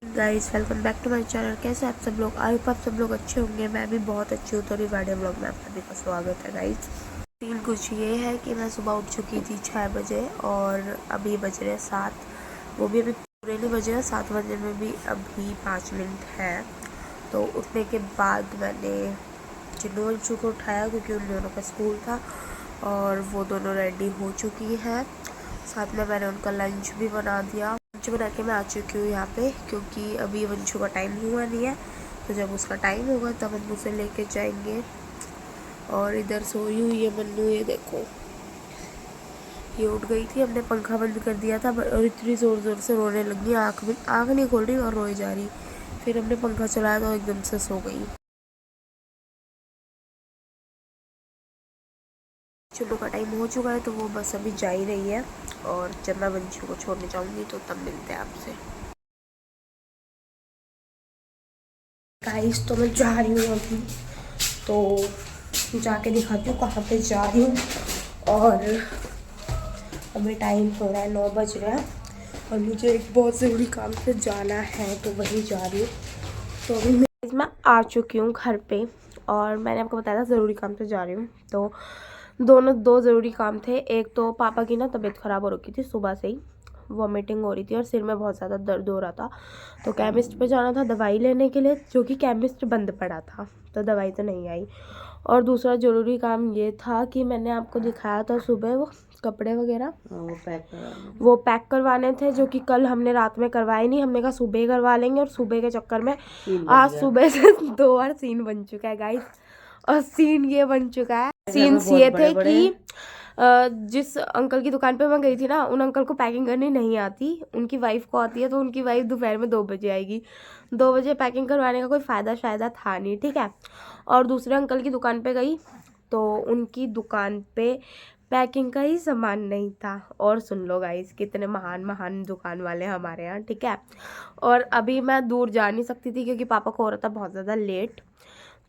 Guys welcome back to my channel. कैसे आप सब लोग? आई होप आप सब लोग अच्छे होंगे। मैं भी बहुत अच्छी हूँ। तो रिवार्डे ब्लॉग में आप सभी का स्वागत है गाइस। सीन कुछ ये है कि मैं सुबह उठ चुकी थी 6 बजे और अभी बज रहे 7। वो भी अभी पूरे नहीं बजे हैं, 7 बजे में भी अभी 5 मिनट है। तो उठने के बाद मैंने चिन्नू वंशु को उठाया क्योंकि उन दोनों का स्कूल था और वो दोनों रेडी हो चुकी हैं। साथ में मैंने उनका लंच भी बना दिया। लंच बना के मैं आ चुकी हूँ यहाँ पे क्योंकि अभी वंशु का टाइम हुआ नहीं है। तो जब उसका टाइम होगा तब हम उसे लेके जाएंगे। और इधर सोई हुई है मन्नू, ये देखो, ये उठ गई थी। हमने पंखा बंद कर दिया था और इतनी ज़ोर ज़ोर से रोने लगी, आँख नहीं खोल रही और रोई जा रही। फिर हमने पंखा चलाया तो एकदम से सो गई। चुन्नू का टाइम हो चुका है तो वो बस अभी जा ही रही है और जब मैं वंशु को छोड़ने जाऊंगी तो तब मिलते हैं आपसे। गाइस तो मैं जा रही हूँ अभी, तो जाके दिखाती हूँ कहाँ पे जा रही हूँ। और अभी टाइम हो रहा है 9 बज रहा है और मुझे एक बहुत ज़रूरी काम से जाना है तो वहीं जा रही हूँ। तो अभी मैं आ चुकी हूँ घर पे और मैंने आपको बताया था ज़रूरी काम से जा रही हूँ। तो दो ज़रूरी काम थे। एक तो पापा की ना तबीयत ख़राब हो रखी थी, सुबह से ही वॉमिटिंग हो रही थी और सिर में बहुत ज़्यादा दर्द हो रहा था। तो केमिस्ट पे जाना था दवाई लेने के लिए, जो कि केमिस्ट बंद पड़ा था तो दवाई तो नहीं आई। और दूसरा ज़रूरी काम ये था कि मैंने आपको दिखाया था सुबह वो कपड़े वगैरह वो पैक करवाने थे, जो कि कल हमने रात में करवाए नहीं। हमने कहा सुबह करवा लेंगे और सुबह के चक्कर में आज सुबह से 2 बार सीन बन चुका है गाइस। और सीन ये बन चुका है, सीन्स ये थे कि जिस अंकल की दुकान पे मैं गई थी ना, उन अंकल को पैकिंग करनी नहीं आती, उनकी वाइफ को आती है। तो उनकी वाइफ दोपहर में 2 बजे आएगी। 2 बजे पैकिंग करवाने का कोई फ़ायदा था नहीं, ठीक है। और दूसरे अंकल की दुकान पे गई तो उनकी दुकान पे पैकिंग का ही सामान नहीं था। और सुन लो गाइस, कितने महान दुकान वाले हमारे यहाँ, ठीक है। और अभी मैं दूर जा नहीं सकती थी क्योंकि पापा को हो रहा था बहुत ज़्यादा लेट।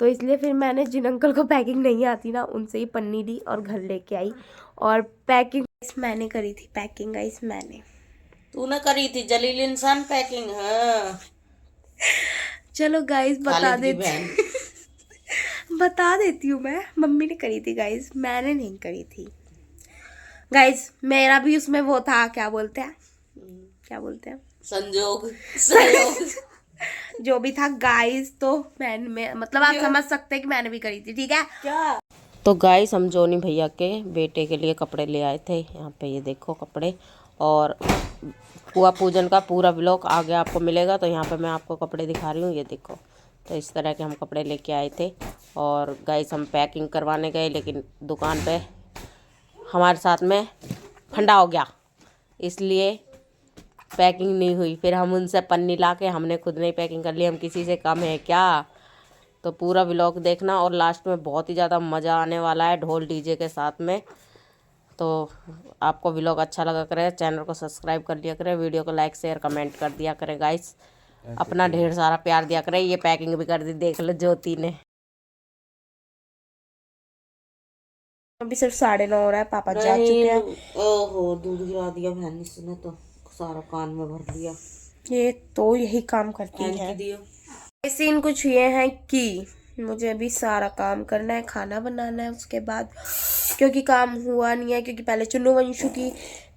तो इसलिए फिर मैंने जिन अंकल को पैकिंग नहीं आती ना, उनसे ही पन्नी ली और घर लेके आई। और पैकिंग मैंने करी थी। पैकिंग गाइस मैंने, तूने करी थी जलील इंसान पैकिंग। हाँ चलो गाइस बता देती हूँ मैं। मम्मी ने करी थी गाइस, मैंने नहीं करी थी गाइस। मेरा भी उसमें वो था, क्या बोलते हैं संजोग सहयोग जो भी था गाइस। तो मैं मतलब आप समझ सकते हैं कि मैंने भी करी थी, ठीक है क्या। तो गाइस हम जोनी भैया के बेटे के लिए कपड़े ले आए थे। यहाँ पे ये देखो कपड़े, और पुआ पूजन का पूरा व्लॉग आगे आपको मिलेगा। तो यहाँ पे मैं आपको कपड़े दिखा रही हूँ, ये देखो। तो इस तरह के हम कपड़े लेके आए थे और गाइस हम पैकिंग करवाने गए, लेकिन दुकान पे हमारे साथ में फंडा हो गया, इसलिए पैकिंग नहीं हुई। फिर हम उनसे पन्नी ला के हमने खुद नहीं पैकिंग कर ली। हम किसी से कम है क्या? तो पूरा व्लॉग देखना और लास्ट में बहुत ही ज़्यादा मज़ा आने वाला है ढोल डीजे के साथ में। तो आपको व्लॉग अच्छा लगा करे, चैनल को सब्सक्राइब कर लिया करें, वीडियो को लाइक शेयर कमेंट कर दिया करें गाइस। अपना ढेर सारा प्यार दिया करें। ये पैकिंग भी कर दी, देख लो ज्योति ने। अभी सिर्फ 9:30 हो रहा है, पापा जा चुके हैं। ओहो, दूध गिरा दिया भैंस ने, तो सारा कान में भर लिया। ये तो यही काम करती है। सीन कुछ ये है कि मुझे अभी सारा काम करना है, खाना बनाना है उसके बाद, क्योंकि काम हुआ नहीं है। क्योंकि पहले चुन्नू वंशु की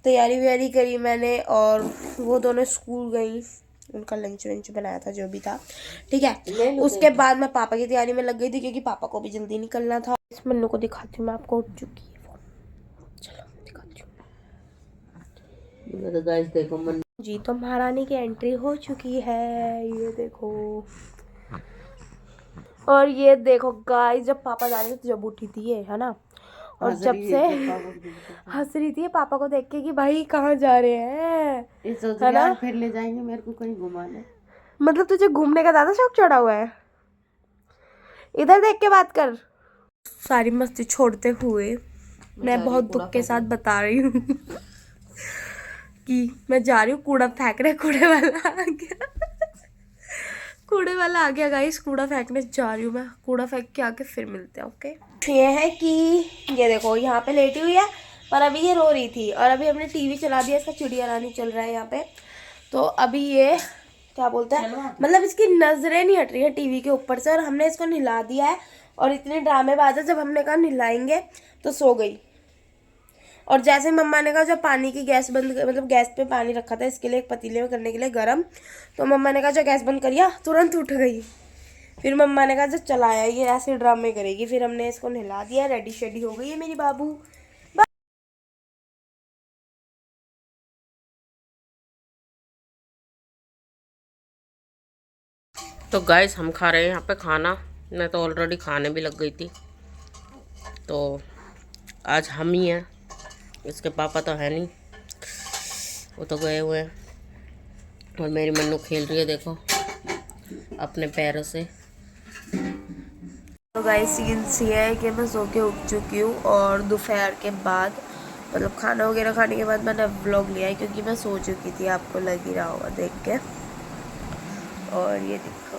तैयारी व्यारी करी मैंने और वो दोनों स्कूल गई, उनका लंच वंच बनाया था जो भी था, ठीक है। उसके बाद मैं पापा की तैयारी में लग गई थी क्योंकि पापा को भी जल्दी निकलना था। इस मन्नू को दिखाती हूँ मैं आपको, उठ चुकी है वो, चलो दिखाती हूँ। तो गाइस देखो मन जी, तो महारानी की एंट्री हो चुकी है, ये देखो। और ये देखो गाइस, जब पापा जा रहे थे जब उठी थी ये, है ना। और जब से हंस रही थी पापा को देख के कि भाई कहाँ जा रहे हैं, है ना। फिर ले जाएंगे मेरे को कहीं घुमाने। मतलब तुझे घूमने का ज्यादा शौक चढ़ा हुआ है। इधर देख के बात कर। सारी मस्ती छोड़ते हुए मैं बहुत दुख के साथ बता रही हूँ कि मैं जा रही हूँ कूड़ा फेंकने। कूड़े वाला आ गया गाइस, कूड़ा फेंकने जा रही हूँ मैं। कूड़ा फेंक के आके फिर मिलते हैं, ओके। ये है कि ये देखो यहाँ पे लेटी हुई है, पर अभी ये रो रही थी और अभी हमने टीवी चला दिया, इसका चिड़िया रानी चल रहा है यहाँ पे। तो अभी ये क्या बोलते हैं, मतलब इसकी नजरें नहीं हट रही है टीवी के ऊपर से, और हमने इसको नहला दिया है। और इतने ड्रामेबाज है, जब हमने कहा नहलाएंगे तो सो गई। और जैसे मम्मा ने कहा जब पानी की गैस बंद मतलब गैस पे पानी रखा था इसके लिए, एक पतीले में करने के लिए गरम, तो मम्मा ने कहा जो गैस बंद करिया, तुरंत उठ गई। फिर मम्मा ने कहा जब चलाया ये ऐसे ड्रामे करेगी, फिर हमने इसको नहला दिया, रेडी शेडी हो गई है मेरी बाबू। तो गाइस हम खा रहे हैं यहाँ पे खाना। मैं तो ऑलरेडी खाने भी लग गई थी। तो आज हम ही हैं, इसके पापा तो है नहीं, वो तो गए हुए हैं। और मेरी मन्नू खेल रही है देखो अपने पैरों से। तो गाइस सीन्स ये है कि मैं सो के उठ चुकी हूँ, और दोपहर के बाद मतलब खाना वगैरह खाने के बाद मैंने व्लॉग लिया है, क्योंकि मैं सो चुकी थी, आपको लग ही रहा होगा देख के। और ये देखो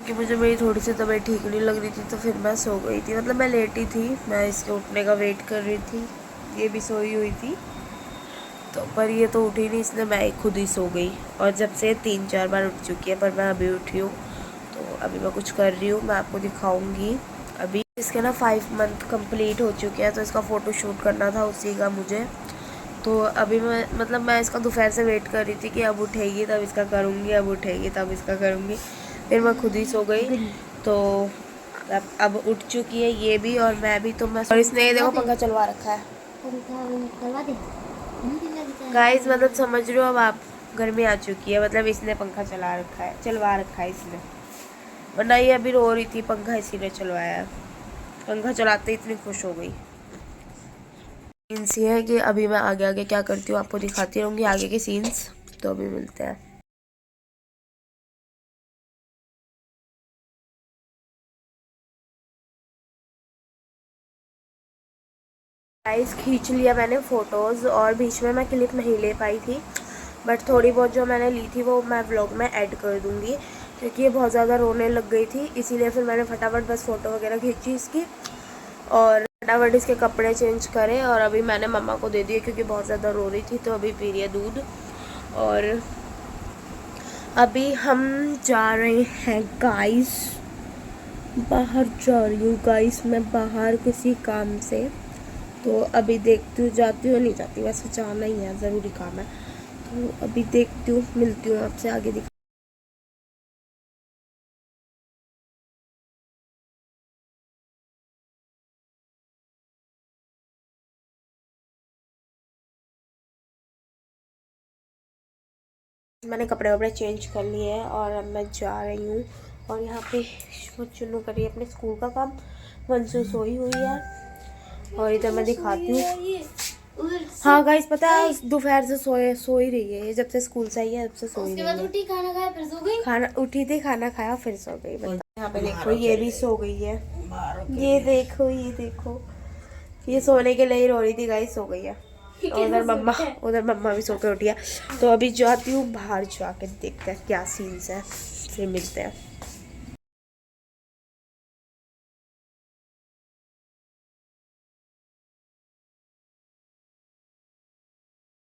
कि मुझे मेरी थोड़ी सी तबीयत ठीक नहीं लग रही थी, तो फिर मैं सो गई थी, मतलब मैं लेटी थी, मैं इसके उठने का वेट कर रही थी। ये भी सोई हुई थी, तो पर ये तो उठी नहीं, इसलिए मैं खुद ही सो गई। और जब से 3-4 बार उठ चुकी है, पर मैं अभी उठी हूँ। तो अभी मैं कुछ कर रही हूँ, मैं आपको दिखाऊंगी। अभी इसके ना 5 मंथ कंप्लीट हो चुके हैं, तो इसका फ़ोटो शूट करना था उसी का मुझे। तो अभी मैं इसका दोपहर से वेट कर रही थी कि अब उठेगी तब इसका करूँगी, अब उठेगी तब इसका करूँगी। फिर मैं खुद ही सो गई। तो अब उठ चुकी है ये भी और मैं भी। तो मैं और इसने देखो पंखा चलवा रखा है गाइस, मतलब समझ रहे हो अब आप, गर्मी आ चुकी है, मतलब इसने पंखा चलवा रखा है इसने, वरना ये अभी रो रही थी, पंखा इसी ने चलवाया है। पंखा चलाते इतनी खुश हो गई। सीन्स ये है कि अभी मैं आगे आगे क्या करती हूँ आपको दिखाती रहूँगी, आगे के सीन्स। तो अभी मिलते हैं। गाइस खींच लिया मैंने फ़ोटोज़, और बीच में मैं क्लिप नहीं ले पाई थी, बट थोड़ी बहुत जो मैंने ली थी वो मैं व्लॉग में ऐड कर दूँगी, क्योंकि ये बहुत ज़्यादा रोने लग गई थी, इसीलिए फिर मैंने फटाफट बस फ़ोटो वगैरह खींची इसकी, और फटाफट इसके कपड़े चेंज करे। और अभी मैंने मम्मा को दे दिए, क्योंकि बहुत ज़्यादा रो रही थी, तो अभी पी रही है दूध। और अभी हम जा रहे हैं गाइस, बाहर जा रही हूँ गाइस मैं, बाहर किसी काम से। तो अभी देखती हूँ जाती हूँ नहीं जाती, वैसे जाना ही है, ज़रूरी काम है। तो अभी देखती हूँ, मिलती हूँ आपसे आगे दिखा। मैंने कपड़े वपड़े चेंज कर लिए हैं और अब मैं जा रही हूँ। और यहाँ पे चुन्नू कर रही है अपने स्कूल का काम, वंशु सोई हुई है, और इधर मैं दिखाती हूँ। हाँ गाइस पता है दोपहर से सो ही रही है, जब से स्कूल से आई है तब से सो ही रही है। उठी खाना खाया फिर सो गई, उठी थी खाना खाया फिर सो गई। यहाँ पे देखो ये भी सो गई है, ये देखो ये सोने के लिए ही रो रही थी गाइस, सो गई है। उधर मम्मा भी सो के उठी है। तो अभी जाती हूँ बाहर, जाके देखते हैं क्या सीन्स है, फिर मिलते हैं।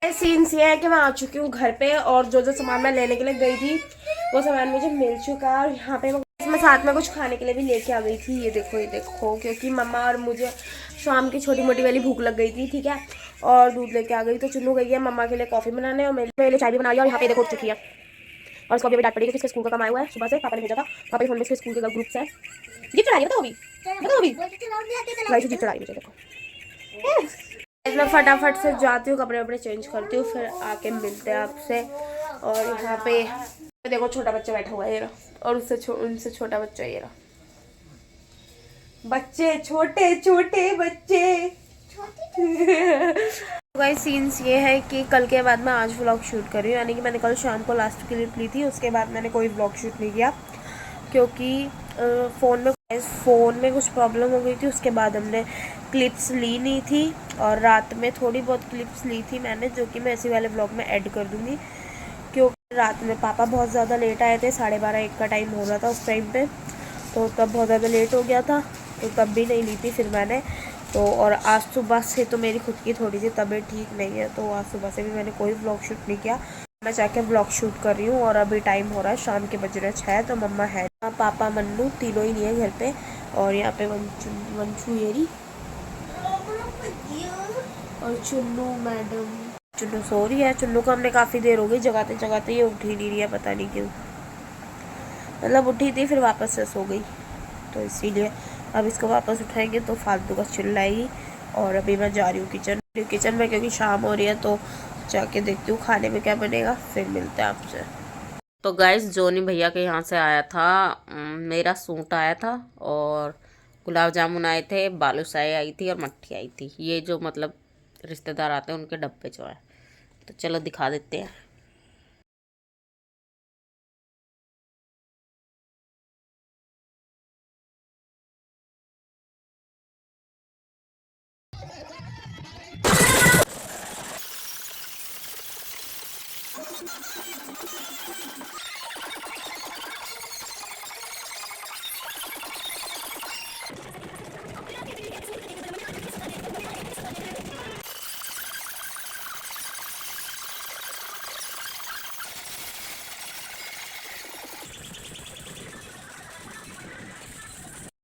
सीन्स ये है कि मैं आ चुकी हूँ घर पे, और जो जो सामान मैं लेने के लिए गई थी वो सामान मुझे मिल चुका है। और यहाँ पे मैं साथ में कुछ खाने के लिए भी लेके आ गई थी, ये देखो क्योंकि मम्मा और मुझे शाम की छोटी मोटी वाली भूख लग गई थी, ठीक है। और दूध लेके आ गई। तो चुन्नू गई है मम्मा के लिए कॉफ़ी बनाने, और मेरे लिए चाय भी बना लिया। और यहाँ पे देखो उठ चुकी है, और इसको अभी डांट पड़ी, किसके स्कूल का काम आया हुआ है, सुबह से पापा ने भेजा था, पापा के फोन में इसके स्कूल के ग्रुप से जीप चढ़ा रही है, जीप चढ़ा रही है देखो। मैं फटाफट से जाती हूँ, कपड़े वपड़े चेंज करती हूँ, फिर आके मिलते हैं आपसे। और यहाँ पे देखो छोटा बच्चा बैठा हुआ है ये रहा, और उनसे छोटा बच्चा ये रहा। बच्चे छोटे बच्चे गाइस सीन्स ये है कि कल के बाद मैं आज व्लॉग शूट कर रही हूँ, यानी कि मैंने कल शाम को लास्ट क्लिप ली थी, उसके बाद मैंने कोई व्लॉग शूट नहीं किया, क्योंकि फ़ोन में कुछ प्रॉब्लम हो गई थी। उसके बाद हमने क्लिप्स ली नहीं थी, और रात में थोड़ी बहुत क्लिप्स ली थी मैंने, जो कि मैं इसी वाले व्लॉग में ऐड कर दूँगी, क्योंकि रात में पापा बहुत ज़्यादा लेट आए थे, 12:30-1 का टाइम हो रहा था उस टाइम पे, तो तब बहुत ज़्यादा लेट हो गया था, तो तब भी नहीं ली थी फिर मैंने। तो और आज सुबह से तो मेरी खुद की थोड़ी सी तबीयत ठीक नहीं है, तो आज सुबह से भी मैंने कोई व्लॉग शूट नहीं किया। मैं जाके ब्लॉग शूट कर रही हूँ और अभी टाइम हो रहा है शाम के, बज रहे 6। तो मम्मा है, पापा मन्नू तीनों ही नहीं है घर पे। और यहाँ पे वंशु येरी और चुन्नू मैडम। चुन्नू सो रही है। चुन्नू को हमने काफ़ी देर हो गई जगाते जगाते, ये उठ ही नहीं रही है, पता नहीं क्यों। मतलब उठी थी फिर वापस से सो गई, तो इसीलिए अब इसको वापस उठाएंगे तो फालतू का चिल्लाएगी। और अभी मैं जा रही हूँ किचन में, क्योंकि शाम हो रही है। तो जाके देखती हूँ खाने में क्या बनेगा, फिर मिलते हैं आपसे। तो गाइस जोनी भैया के यहाँ से आया था, मेरा सूट आया था और गुलाब जामुन आए थे, बालूशाही आई थी और मट्ठी आई थी। ये जो मतलब रिश्तेदार आते हैं उनके डब्बे जो है। तो चलो दिखा देते हैं।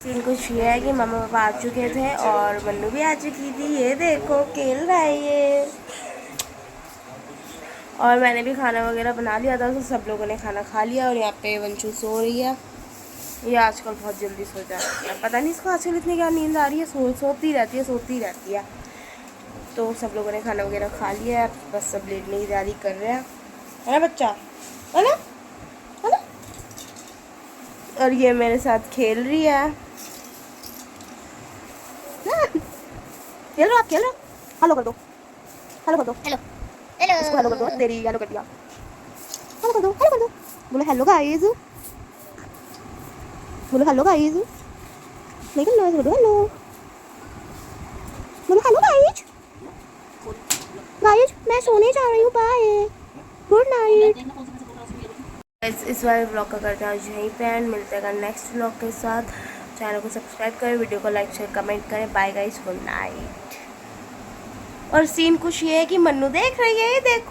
सीन कुछ ये है कि मम्मा पापा आ चुके थे और मन्नू भी आ चुकी थी। ये देखो खेल रहा है ये। और मैंने भी खाना वगैरह बना लिया था, तो सब लोगों ने खाना खा लिया। और यहाँ पे वंशु सो रही है। ये आजकल बहुत जल्दी सो जाती है, पता नहीं इसको आजकल इतनी क्या नींद आ रही है। सोती रहती है। तो सब लोगों ने खाना वगैरह खा लिया है, बस सब लेटने की तैयारी कर रहे हैं, है ना बच्चा, है ना, है ना। और ये मेरे साथ खेल रही है। खेल लो, हेलो कर दो, हेलो कर दो, हेलो हेलो, इसको हेलो कर दो, तेरी हेलो कर दिया, हेलो कर दो, हेलो कर दो, बोलो हेलो गाइस, बोलो हेलो गाइस, नहीं करना है, बोलो हेलो, बोलो हेलो गाइस, गाइस मैं सोने जा रही हूँ, बाय, गुड नाइट। इस वाले ब्लॉग का करते हैं आज यहीं पे एंड, मिलते हैं नेक्स्ट ब्लॉग के साथ। चैनल को सब्सक्राइब करें, वीडियो को लाइक शेयर कमेंट करें। Bye guys, good night. और सीन कुछ ये है कि मन्नू देख रही है, ये देखो।